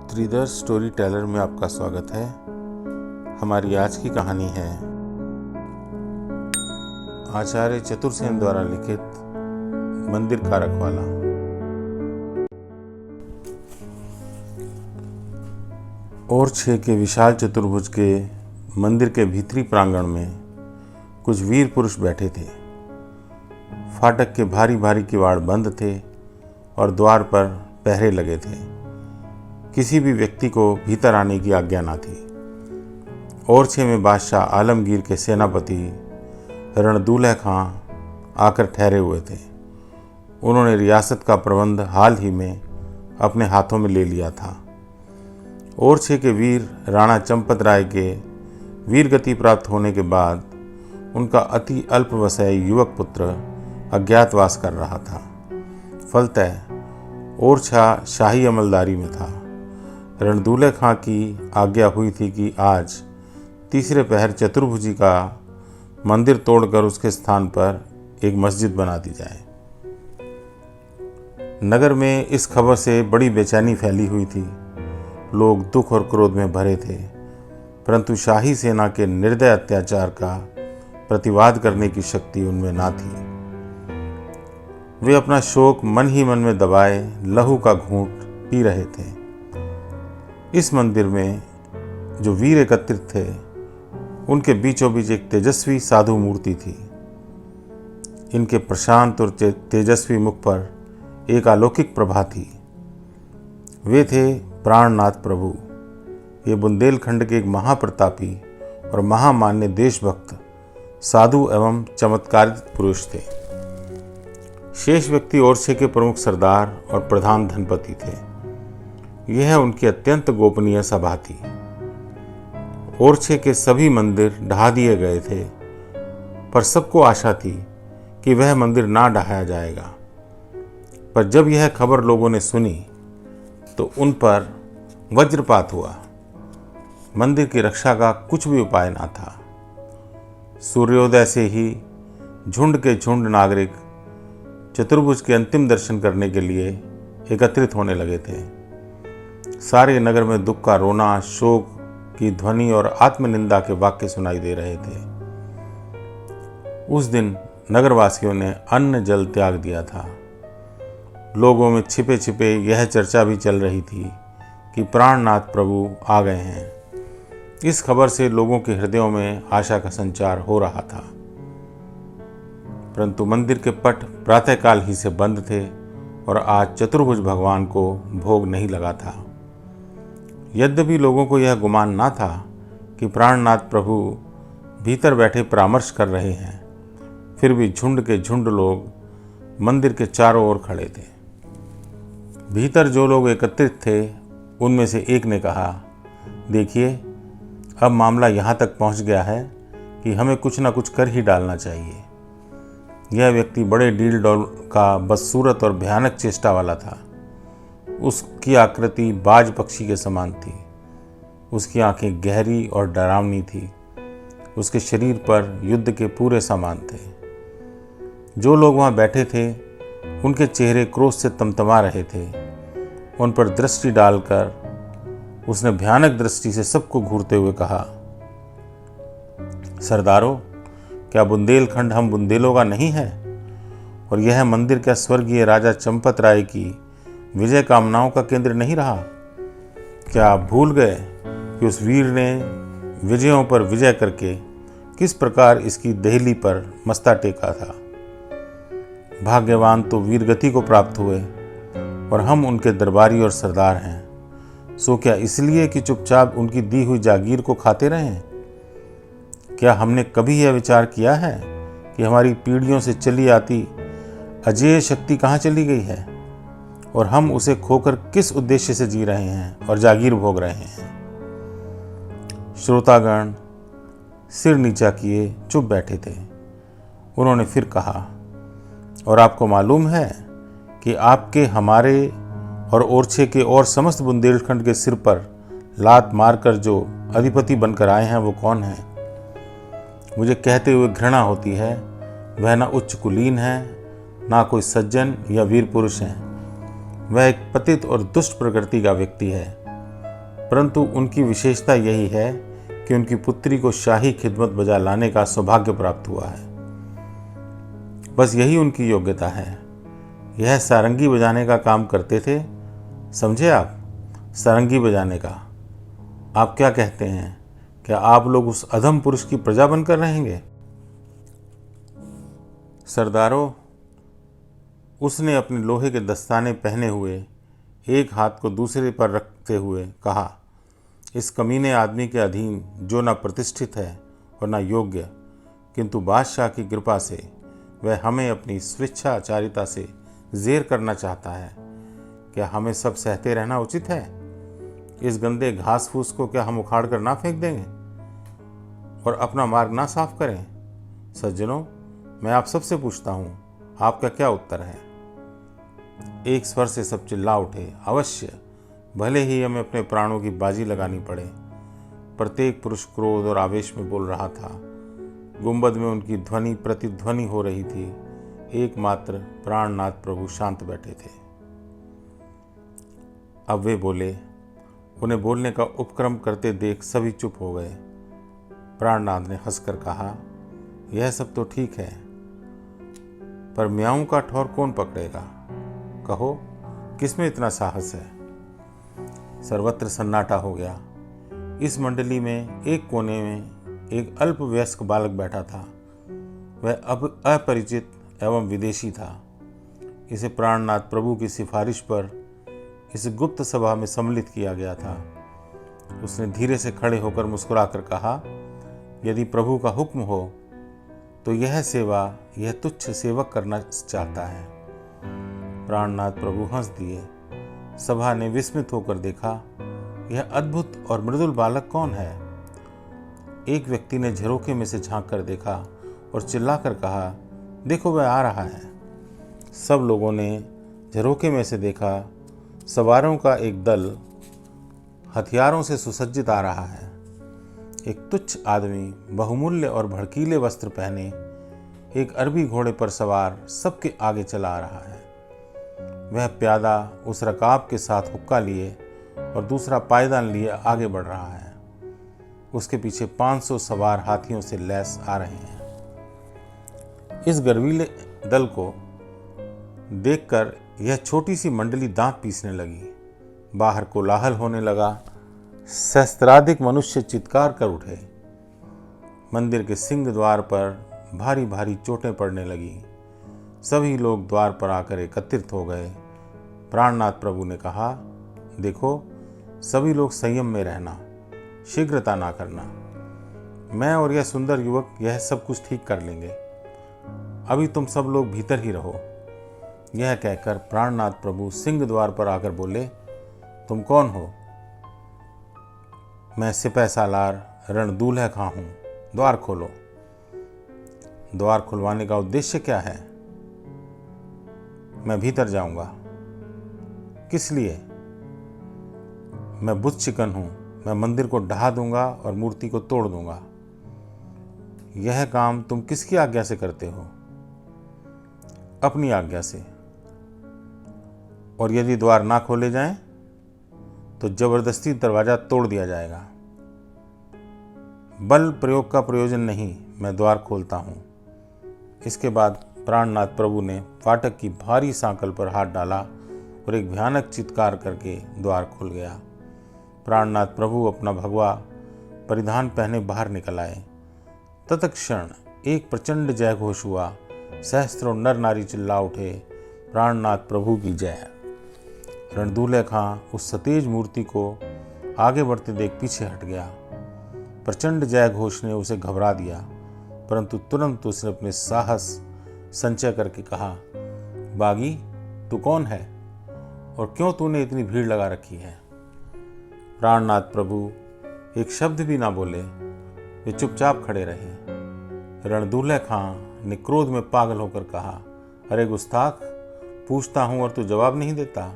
त्रिदर्श story teller में आपका स्वागत है। हमारी आज की कहानी है आचार्य चतुरसेन द्वारा लिखित मंदिर का रखवाला। ओरछे के विशाल चतुर्भुज के मंदिर के भीतरी प्रांगण में कुछ वीर पुरुष बैठे थे। फाटक के भारी भारी किवाड़ बंद थे और द्वार पर पहरे लगे थे। किसी भी व्यक्ति को भीतर आने की आज्ञा न थी। ओरछे में बादशाह आलमगीर के सेनापति रणदूलह खां आकर ठहरे हुए थे। उन्होंने रियासत का प्रबंध हाल ही में अपने हाथों में ले लिया था। ओरछे के वीर राणा चंपत राय के वीरगति प्राप्त होने के बाद उनका अति अल्पवयस्क युवक पुत्र अज्ञातवास कर रहा था। फलतः ओरछा शाही अमलदारी में था। रणदूलह खां की आज्ञा हुई थी कि आज तीसरे पहर चतुर्भुजी का मंदिर तोड़कर उसके स्थान पर एक मस्जिद बना दी जाए। नगर में इस खबर से बड़ी बेचैनी फैली हुई थी। लोग दुख और क्रोध में भरे थे, परंतु शाही सेना के निर्दय अत्याचार का प्रतिवाद करने की शक्ति उनमें ना थी। वे अपना शोक मन ही मन में दबाए लहू का घूंट पी रहे थे। इस मंदिर में जो वीर एकत्रित थे, उनके बीचों बीच एक तेजस्वी साधु मूर्ति थी। इनके प्रशांत और तेजस्वी मुख पर एक अलौकिक प्रभा थी। वे थे प्राणनाथ प्रभु। ये बुंदेलखंड के एक महाप्रतापी और महामान्य देशभक्त साधु एवं चमत्कारिक पुरुष थे। शेष व्यक्ति ओरछे के प्रमुख सरदार और प्रधान धनपति थे। यह उनकी अत्यंत गोपनीय सभा थी। ओरछे के सभी मंदिर ढा दिए गए थे, पर सबको आशा थी कि वह मंदिर ना ढहाया जाएगा। पर जब यह खबर लोगों ने सुनी तो उन पर वज्रपात हुआ। मंदिर की रक्षा का कुछ भी उपाय ना था। सूर्योदय से ही झुंड के झुंड नागरिक चतुर्भुज के अंतिम दर्शन करने के लिए एकत्रित होने लगे थे। सारे नगर में दुख का रोना, शोक की ध्वनि और आत्मनिंदा के वाक्य सुनाई दे रहे थे। उस दिन नगरवासियों ने अन्न जल त्याग दिया था। लोगों में छिपे छिपे यह चर्चा भी चल रही थी कि प्राणनाथ प्रभु आ गए हैं। इस खबर से लोगों के हृदयों में आशा का संचार हो रहा था। परंतु मंदिर के पट प्रातःकाल ही से बंद थे और आज चतुर्भुज भगवान को भोग नहीं लगा था। यद्यपि लोगों को यह गुमान ना था कि प्राणनाथ प्रभु भीतर बैठे परामर्श कर रहे हैं, फिर भी झुंड के झुंड लोग मंदिर के चारों ओर खड़े थे। भीतर जो लोग एकत्रित थे, उनमें से एक ने कहा, देखिए, अब मामला यहाँ तक पहुँच गया है कि हमें कुछ ना कुछ कर ही डालना चाहिए। यह व्यक्ति बड़े डील डॉल का बदसूरत और भयानक चेष्टा वाला था। उसकी आकृति बाज पक्षी के समान थी। उसकी आंखें गहरी और डरावनी थी। उसके शरीर पर युद्ध के पूरे सामान थे। जो लोग वहाँ बैठे थे, उनके चेहरे क्रोध से तमतमा रहे थे। उन पर दृष्टि डालकर उसने भयानक दृष्टि से सबको घूरते हुए कहा, सरदारों, क्या बुंदेलखंड हम बुंदेलों का नहीं है? और यह मंदिर क्या स्वर्गीय राजा चंपत राय की विजय कामनाओं का केंद्र नहीं रहा? क्या आप भूल गए कि उस वीर ने विजयों पर विजय करके किस प्रकार इसकी देहली पर मस्ता टेका था? भाग्यवान तो वीरगति को प्राप्त हुए और हम उनके दरबारी और सरदार हैं। सो क्या इसलिए कि चुपचाप उनकी दी हुई जागीर को खाते रहें? क्या हमने कभी यह विचार किया है कि हमारी पीढ़ियों से चली आती अजेय शक्ति कहाँ चली गई है और हम उसे खोकर किस उद्देश्य से जी रहे हैं और जागीर भोग रहे हैं? श्रोतागण सिर नीचा किए चुप बैठे थे। उन्होंने फिर कहा, और आपको मालूम है कि आपके, हमारे और ओरछे के और समस्त बुंदेलखंड के सिर पर लात मारकर जो अधिपति बनकर आए हैं, वो कौन है? मुझे कहते हुए घृणा होती है। वह ना उच्च कुलीन है, ना कोई सज्जन या वीर पुरुष है। वह एक पतित और दुष्ट प्रकृति का व्यक्ति है। परंतु उनकी विशेषता यही है कि उनकी पुत्री को शाही खिदमत बजा लाने का सौभाग्य प्राप्त हुआ है। बस यही उनकी योग्यता है। यह सारंगी बजाने का काम करते थे, समझे आप? सारंगी बजाने का। आप क्या कहते हैं, क्या आप लोग उस अधम पुरुष की प्रजा बनकर रहेंगे? सरदारों, उसने अपने लोहे के दस्ताने पहने हुए एक हाथ को दूसरे पर रखते हुए कहा, इस कमीने आदमी के अधीन जो न प्रतिष्ठित है और न योग्य, किंतु बादशाह की कृपा से वह हमें अपनी स्वेच्छाचारिता से जेर करना चाहता है, क्या हमें सब सहते रहना उचित है? इस गंदे घास फूस को क्या हम उखाड़ कर ना फेंक देंगे और अपना मार्ग ना साफ करें? सज्जनों, मैं आप सबसे पूछता हूँ, आपका क्या उत्तर है? एक स्वर से सब चिल्ला उठे, अवश्य, भले ही हमें अपने प्राणों की बाजी लगानी पड़े। प्रत्येक पुरुष क्रोध और आवेश में बोल रहा था। गुंबद में उनकी ध्वनि प्रतिध्वनि हो रही थी। एकमात्र प्राणनाथ प्रभु शांत बैठे थे। अब वे बोले। उन्हें बोलने का उपक्रम करते देख सभी चुप हो गए। प्राणनाथ ने हंसकर कहा, यह सब तो ठीक है, पर म्याऊं का ठौर कौन पकड़ेगा? कहो, किसमें इतना साहस है? सर्वत्र सन्नाटा हो गया। इस मंडली में एक कोने में एक अल्पवयस्क बालक बैठा था। वह अब अपरिचित एवं विदेशी था। इसे प्राणनाथ प्रभु की सिफारिश पर इस गुप्त सभा में सम्मिलित किया गया था। उसने धीरे से खड़े होकर मुस्कुराकर कहा, यदि प्रभु का हुक्म हो तो यह सेवा यह तुच्छ सेवक करना चाहता है। प्राणनाथ प्रभु हंस दिए। सभा ने विस्मित होकर देखा, यह अद्भुत और मृदुल बालक कौन है? एक व्यक्ति ने झरोखे में से झांक कर देखा और चिल्लाकर कहा, देखो वह आ रहा है। सब लोगों ने झरोखे में से देखा। सवारों का एक दल हथियारों से सुसज्जित आ रहा है। एक तुच्छ आदमी बहुमूल्य और भड़कीले वस्त्र पहने एक अरबी घोड़े पर सवार सबके आगे चला आ रहा है। वह प्यादा उस रकाब के साथ हुक्का लिए और दूसरा पायदान लिए आगे बढ़ रहा है। उसके पीछे 500 सवार हाथियों से लैस आ रहे हैं। इस गर्वीले दल को देखकर यह छोटी सी मंडली दांत पीसने लगी। बाहर कोलाहल होने लगा। सहस्त्राधिक मनुष्य चित्कार कर उठे। मंदिर के सिंह द्वार पर भारी भारी चोटें पड़ने लगी। सभी लोग द्वार पर आकर एकत्रित हो गए। प्राणनाथ प्रभु ने कहा, देखो, सभी लोग संयम में रहना, शीघ्रता ना करना। मैं और यह सुंदर युवक यह सब कुछ ठीक कर लेंगे। अभी तुम सब लोग भीतर ही रहो। यह कहकर प्राणनाथ प्रभु सिंह द्वार पर आकर बोले, तुम कौन हो? मैं सिपह सालार रणदूल्हा खां हूं, द्वार खोलो। द्वार खुलवाने का उद्देश्य क्या है? मैं भीतर जाऊंगा। किस लिए? मैं बुत चिकन हूं। मैं मंदिर को ढहा दूंगा और मूर्ति को तोड़ दूंगा। यह काम तुम किसकी आज्ञा से करते हो? अपनी आज्ञा से। और यदि द्वार ना खोले जाएं तो जबरदस्ती दरवाजा तोड़ दिया जाएगा। बल प्रयोग का प्रयोजन नहीं, मैं द्वार खोलता हूं। इसके बाद प्राणनाथ प्रभु ने फाटक की भारी सांकल पर हाथ डाला और एक भयानक चित्कार करके द्वार खुल गया। प्राणनाथ प्रभु अपना भगवा परिधान पहने बाहर निकल आए। तत्क्षण एक प्रचंड जय घोष हुआ। सहस्त्रों नर नारी चिल्ला उठे, प्राणनाथ प्रभु की जय। रणदूल्हा खां उस सतेज मूर्ति को आगे बढ़ते देख पीछे हट गया। प्रचंड जय घोष ने उसे घबरा दिया, परंतु तुरंत उसने अपने साहस संचय करके कहा, बागी, तू कौन है और क्यों तूने इतनी भीड़ लगा रखी है? प्राणनाथ प्रभु एक शब्द भी ना बोले। वे चुपचाप खड़े रहे। रणदूल्हा खां ने क्रोध में पागल होकर कहा, अरे गुस्ताख, पूछता हूं और तू जवाब नहीं देता।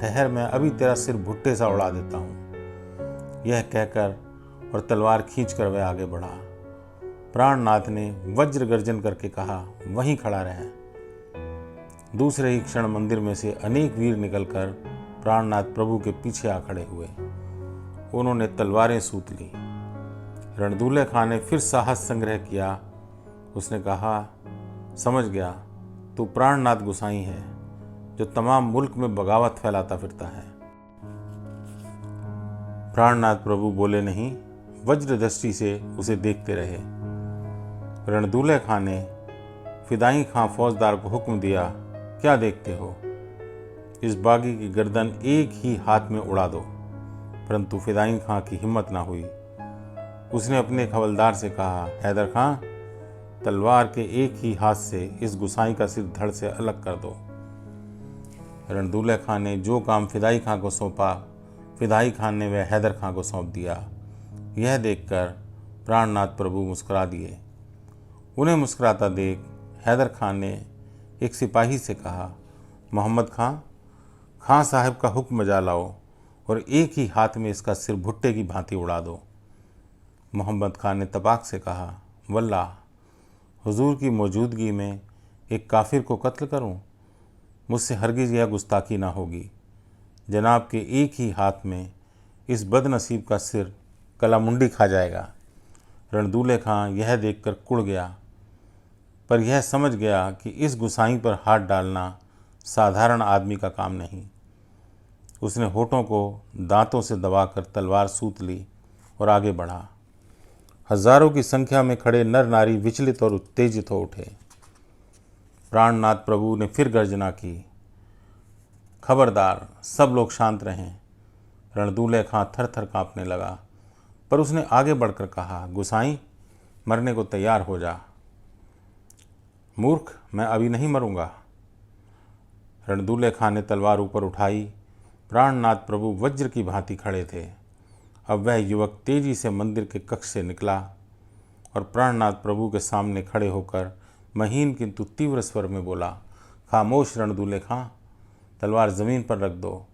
ठहर, मैं अभी तेरा सिर भुट्टे सा उड़ा देता हूं। यह कहकर और तलवार खींचकर वह आगे बढ़ा। प्राणनाथ ने वज्र गर्जन करके कहा, वहीं खड़ा रह। दूसरे ही क्षण मंदिर में से अनेक वीर निकलकर प्राणनाथ प्रभु के पीछे आ खड़े हुए। उन्होंने तलवारें सूत लीं। रणदूले खां ने फिर साहस संग्रह किया। उसने कहा, समझ गया, तू प्राणनाथ गोसाई है जो तमाम मुल्क में बगावत फैलाता फिरता है। प्राणनाथ प्रभु बोले नहीं, वज्र दृष्टि से उसे देखते रहे। रणदूले खां ने फिदाई खां फौजदार को हुक्म दिया, क्या देखते हो, इस बागी की गर्दन एक ही हाथ में उड़ा दो। परंतु फिदाई खां की हिम्मत ना हुई। उसने अपने हवलदार से कहा, हैदर खां, तलवार के एक ही हाथ से इस गुसाई का सिर धड़ से अलग कर दो। रणदूले खां ने जो काम फिदाई खां को सौंपा, फिदाई खां ने वह हैदर खां को सौंप दिया। यह देखकर प्राणनाथ प्रभु मुस्कुरा दिए। उन्हें मुस्कुराता देख हैदर खां ने एक सिपाही से कहा, मोहम्मद खां, खां साहब का हुक्म बजा लाओ और एक ही हाथ में इसका सिर भुट्टे की भांति उड़ा दो। मोहम्मद खां ने तपाक से कहा, वल्लाह, हुजूर की मौजूदगी में एक काफिर को कत्ल करूं? मुझसे हरगिज यह गुस्ताखी ना होगी। जनाब के एक ही हाथ में इस बदनसीब का सिर कलामुंडी खा जाएगा। रणदूले खां यह देखकर कुड़ गया, पर यह समझ गया कि इस गुसाई पर हाथ डालना साधारण आदमी का काम नहीं। उसने होठों को दांतों से दबाकर तलवार सूत ली और आगे बढ़ा। हजारों की संख्या में खड़े नर नारी विचलित और उत्तेजित हो उठे। प्राणनाथ प्रभु ने फिर गर्जना की, खबरदार, सब लोग शांत रहें। रणदूले खां थर थर कांपने लगा, पर उसने आगे बढ़कर कहा, गुसाई, मरने को तैयार हो जा। मूर्ख, मैं अभी नहीं मरूंगा। रणदूले खां ने तलवार ऊपर उठाई। प्राणनाथ प्रभु वज्र की भांति खड़े थे। अब वह युवक तेजी से मंदिर के कक्ष से निकला और प्राणनाथ प्रभु के सामने खड़े होकर महीन किंतु तीव्र स्वर में बोला, खामोश रणदूले खां, तलवार ज़मीन पर रख दो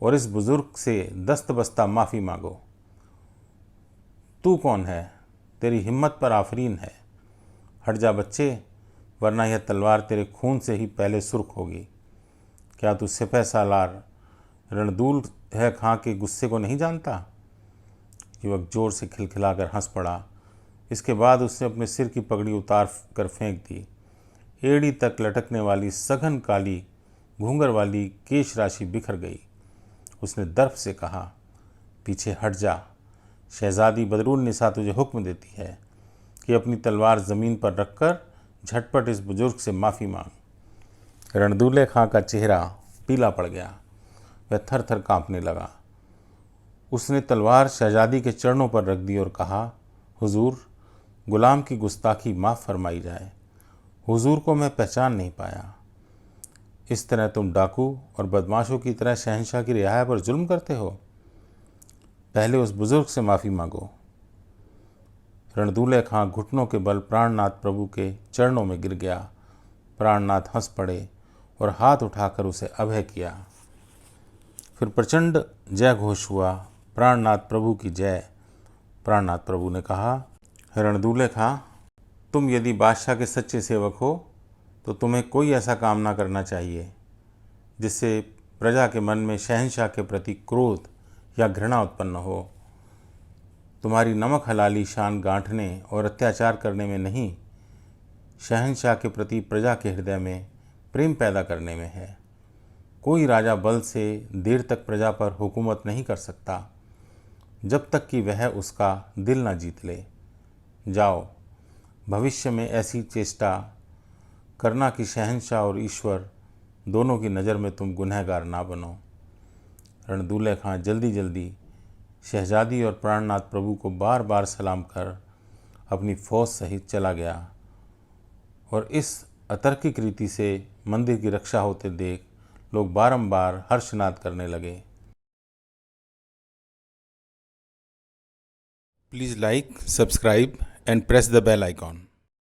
और इस बुजुर्ग से दस्तबस्ता माफ़ी मांगो। तू कौन है? तेरी हिम्मत पर आफरीन है। हट जा बच्चे, वरना यह तलवार तेरे खून से ही पहले सुर्ख होगी। क्या तू सिपह सालार रणदूल है खां के गुस्से को नहीं जानता? युवक जोर से खिलखिलाकर हंस पड़ा। इसके बाद उसने अपने सिर की पगड़ी उतार कर फेंक दी। एड़ी तक लटकने वाली सघन काली घूंघर वाली केश राशि बिखर गई। उसने दर्प से कहा, पीछे हट जा। शहजादी बदरुन निसा तुझे हुक्म देती है कि अपनी तलवार ज़मीन पर रखकर झटपट इस बुजुर्ग से माफ़ी मांग। रणदूले खां का चेहरा पीला पड़ गया। वह थर थर काँपने लगा। उसने तलवार शहजादी के चरणों पर रख दी और कहा, हुजूर, गुलाम की गुस्ताखी माफ़ फरमाई जाए। हुजूर को मैं पहचान नहीं पाया। इस तरह तुम डाकू और बदमाशों की तरह शहंशाह की रियाया पर जुल्म करते हो? पहले उस बुजुर्ग से माफ़ी मांगो। रणदूले खां घुटनों के बल प्राणनाथ प्रभु के चरणों में गिर गया। प्राणनाथ हंस पड़े और हाथ उठाकर उसे अभय किया। फिर प्रचंड जय घोष हुआ, प्राणनाथ प्रभु की जय। प्राणनाथ प्रभु ने कहा, रणदूले खां, तुम यदि बादशाह के सच्चे सेवक हो तो तुम्हें कोई ऐसा काम ना करना चाहिए जिससे प्रजा के मन में शहंशाह के प्रति क्रोध या घृणा उत्पन्न हो। तुम्हारी नमक हलाली शान गांठने और अत्याचार करने में नहीं, शहंशाह के प्रति प्रजा के हृदय में प्रेम पैदा करने में है। कोई राजा बल से देर तक प्रजा पर हुकूमत नहीं कर सकता जब तक कि वह उसका दिल ना जीत ले। जाओ, भविष्य में ऐसी चेष्टा करना कि शहंशाह और ईश्वर दोनों की नज़र में तुम गुनहगार ना बनो। रणदूले खां जल्दी जल्दी शहजादी और प्राणनाथ प्रभु को बार बार सलाम कर अपनी फौज सहित चला गया और इस अतर्किक रीति से मंदिर की रक्षा होते देख लोग बारंबार हर्षनाद करने लगे। Please like, subscribe and press the bell icon.